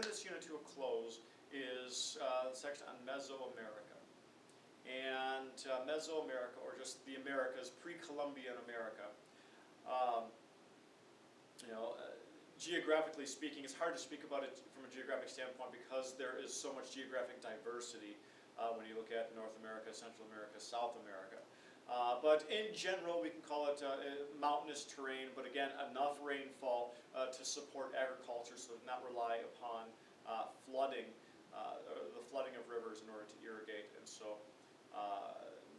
this unit to a close is the section on Mesoamerica. And Mesoamerica, or just the Americas, pre-Columbian America. Geographically speaking, it's hard to speak about it from a geographic standpoint because there is so much geographic diversity when you look at North America, Central America, South America. But in general, we can call it mountainous terrain, but again, enough rainfall to support agriculture, so not rely upon flooding, or the flooding of rivers in order to irrigate, and so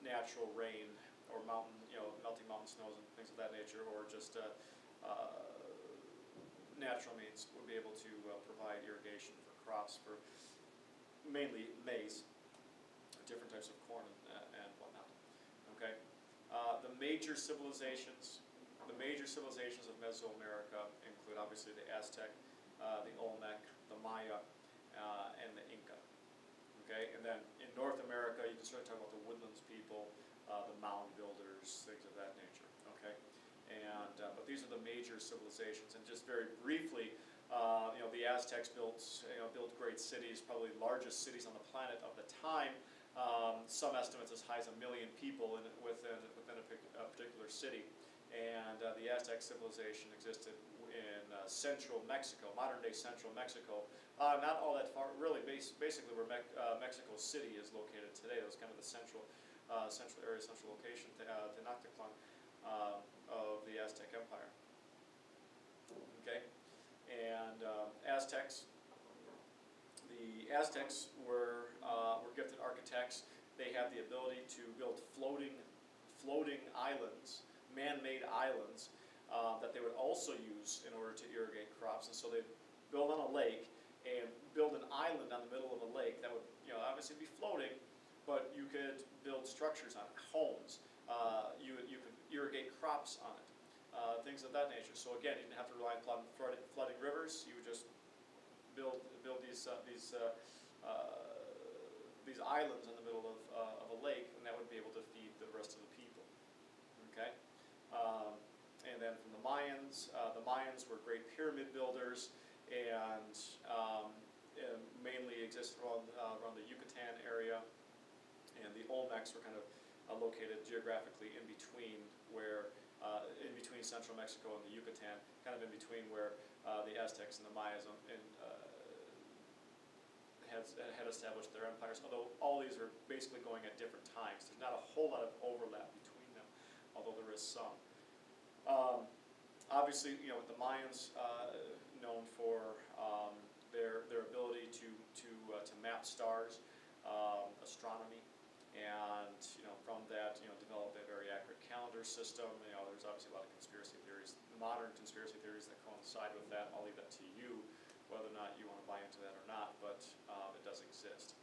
natural rain or mountain, melting mountain snows and things of that nature, or just natural means would be able to provide irrigation for crops, for mainly maize, different types of corn and whatnot. Okay, the major civilizations of Mesoamerica include obviously the Aztec, the Olmec, the Maya, and the Inca. Okay, and then in North America, you can start talking about the woodlands people, the mound builders, things of that nature. Okay, and but these are the major civilizations. And just very briefly, the Aztecs built great cities, probably the largest cities on the planet of the time. Some estimates as high as 1 million people within a particular city. And the Aztec civilization existed in central Mexico, modern-day central Mexico. Not all that far, really, basically where Mexico City is located today. That was kind of the central area, central location, Tenochtitlan, of the Aztec Empire. Okay, and Aztecs. The Aztecs were gifted architects. They had the ability to build floating islands, man-made islands, that they would also use in order to irrigate crops. And so they'd build on a lake and build an island on the middle of a lake that would, obviously be floating, but you could build structures on it, homes. You could irrigate crops on it, things of that nature. So again, you didn't have to rely on flooding rivers. You would just build these islands in the middle of a lake, and that would be able to feed the rest of the people. Okay, and then from the Mayans were great pyramid builders, and mainly existed around the Yucatan area, and the Olmecs were kind of located geographically in between in between central Mexico and the Yucatan, kind of in between where the Aztecs and the Mayas had established their empires, although all these are basically going at different times. There's not a whole lot of overlap between them, although there is some. Obviously, with the Mayans known for their ability to map stars, astronomy, and from that develop a very accurate calendar system. There's obviously a lot of conspiracy theories, modern conspiracy theories that coincide with that. I'll leave that to you, whether or not you want to buy into that or not, but it does exist.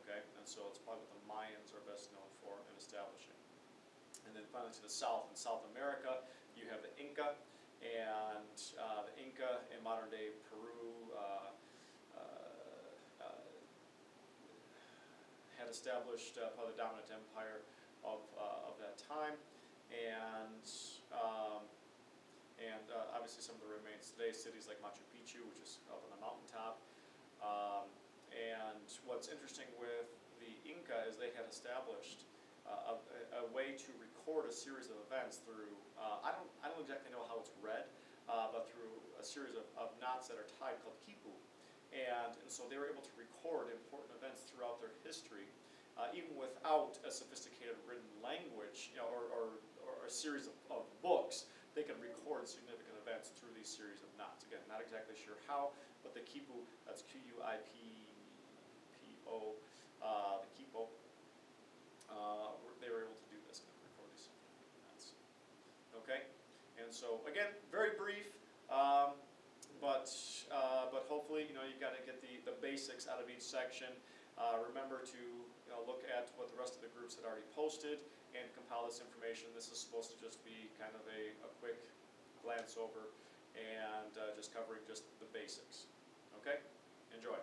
Okay, and so it's probably what the Mayans are best known for in establishing. And then finally to the south, in South America, you have the Inca, and the Inca in modern day Peru had established probably the dominant empire of that time, and obviously some of the remains today, cities like Machu Picchu, which is up on the mountaintop. And what's interesting with the Inca is they had established a way to record a series of events through, I don't exactly know how it's read, but through a series of knots that are tied called quipu. And so they were able to record important events throughout their history, even without a sophisticated written language, or a series of books. They can record significant events through these series of knots. Again, not exactly sure how, but the quipu, that's Q-U-I-P-P-O, the quipu, they were able to do this and record these events. Okay, and so again, very brief. But hopefully, you got to get the basics out of each section. Remember to look at what the rest of the groups had already posted and compile this information. This is supposed to just be kind of a quick glance over and just covering just the basics. Okay? Enjoy.